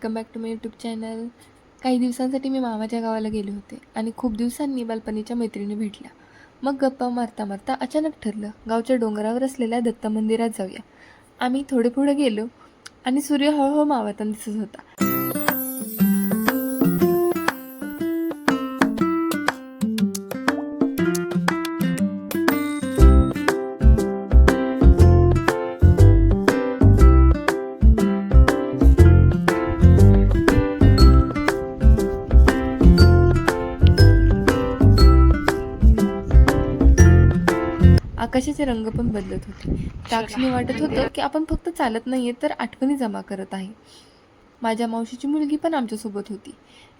Welcome back to my YouTube channel. काही दिवसांसाठी मी मामाच्या गावाला गेले होते आणि खूप दिवसांनी बालपणीच्या मैत्रिणी भेटल्या. मग गप्पा मारता मारता अचानक ठरलं गावच्या डोंगरावर असलेल्या दत्त मंदिरात जाऊया. आम्ही थोडे पुढे गेलो आणि सूर्य हळूहळू मावळताना दिसत होता. आकाशाचे रंग पण बदलत होते. त्या क्षणी वाटत होतं की आपण फक्त चालत नाहीये तर आठवणी जमा करत आहे. माझ्या मावशीची मुलगी पण आमच्यासोबत होती.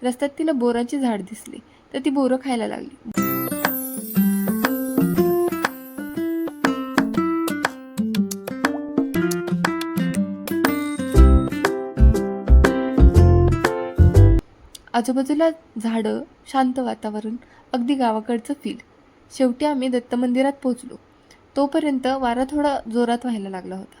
रस्त्यात तिला बोरांची झाड दिसली तर ती बोरं खायला लागली. आजूबाजूला झाडं, शांत वातावरण, अगदी गावाकडचं फील. शेवटी आम्ही दत्त मंदिरात पोहोचलो. तोपर्यंत वारा थोडा जोरात व्हायला लागला होता.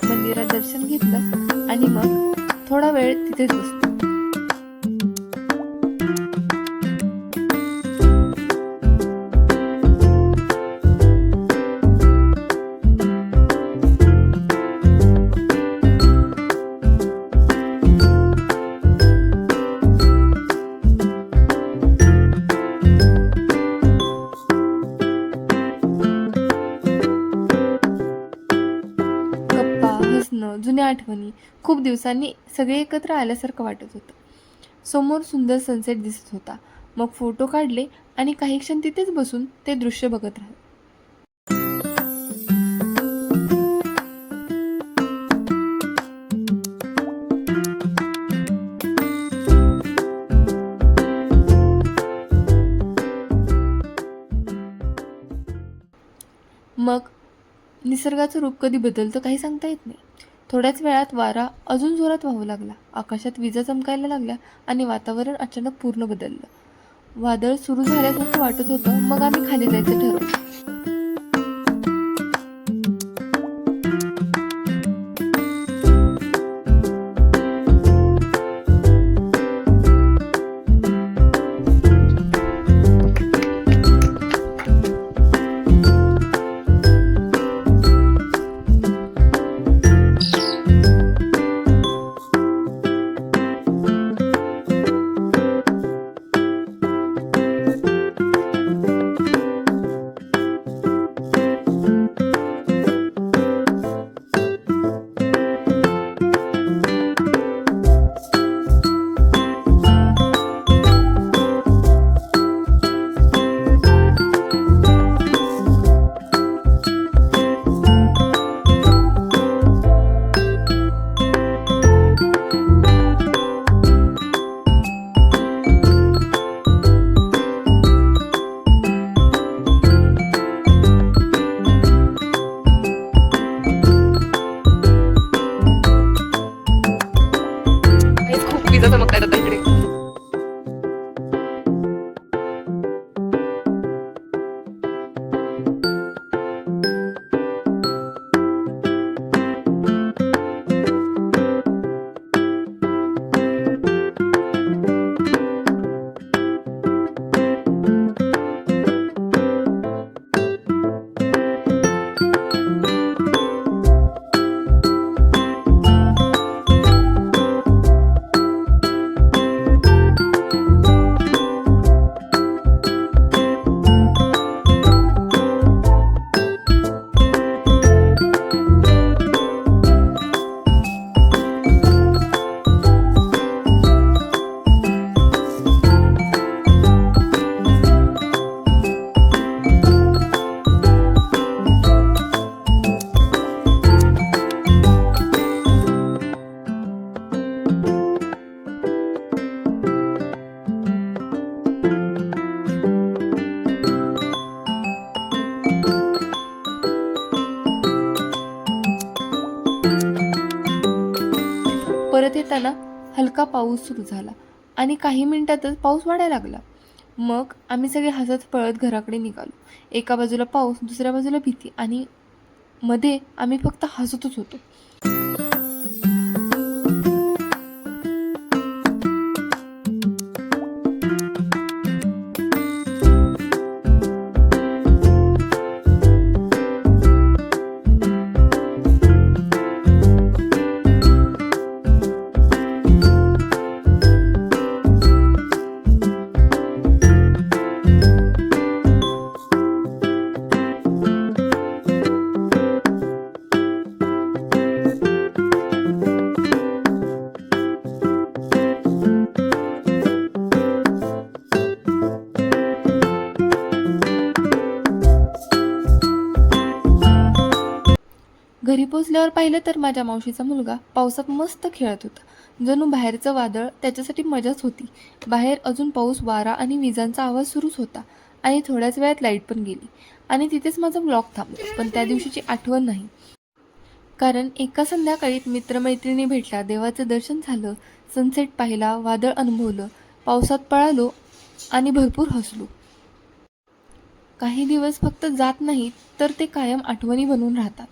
मंदिरात दर्शन घेतलं आणि मग थोडा वेळ तिथेच बसलो. गप्पा, हसणं, जुन्या आठवणी. खूप दिवसांनी सगळे एकत्र आल्यासारखं वाटत होतं. समोर सुंदर सनसेट दिसत होता. मग फोटो काढले आणि काही क्षण तिथेच बसून ते दृश्य बघत राहिले. मग निसर्गाचं रूप कधी बदलतं काही सांगता येत नाही. थोड्याच वेळात वारा अजून जोरात वाहू लागला. आकाशात विजा चमकायला लागल्या आणि वातावरण अचानक पूर्ण बदललं. वादळ सुरू झाल्यासारखं वाटत होतं. मग आम्ही खाली जायचं ठरवलं. येताना हलका पाऊस सुरू झाला आणि काही मिनिटातच पाऊस वाढायला लागला. मग आम्ही सगळे हसत पळत घराकडे निघालो. एका बाजूला पाऊस, दुसऱ्या बाजूला भीती आणि मध्ये आम्ही फक्त हसतच होतो. घरी पोचल्यावर पाहिलं तर माझ्या मावशीचा मुलगा पावसात मस्त खेळत होता. जणू बाहेरचं वादळ त्याच्यासाठी मजाच होती. बाहेर अजून पाऊस, वारा आणि विजांचा आवाज सुरूच होता आणि थोड्याच वेळात लाईट पण गेली आणि तिथेच माझा ब्लॉग थांबला. पण त्या दिवशीची आठवण नाही. कारण एका संध्याकाळी मित्रमैत्रिणी भेटल्या, देवाचं दर्शन झालं, सनसेट पाहिला, वादळ अनुभवलं, पावसात पळालो आणि भरपूर हसलो. काही दिवस फक्त जात नाहीत तर ते कायम आठवणी बनून राहतात.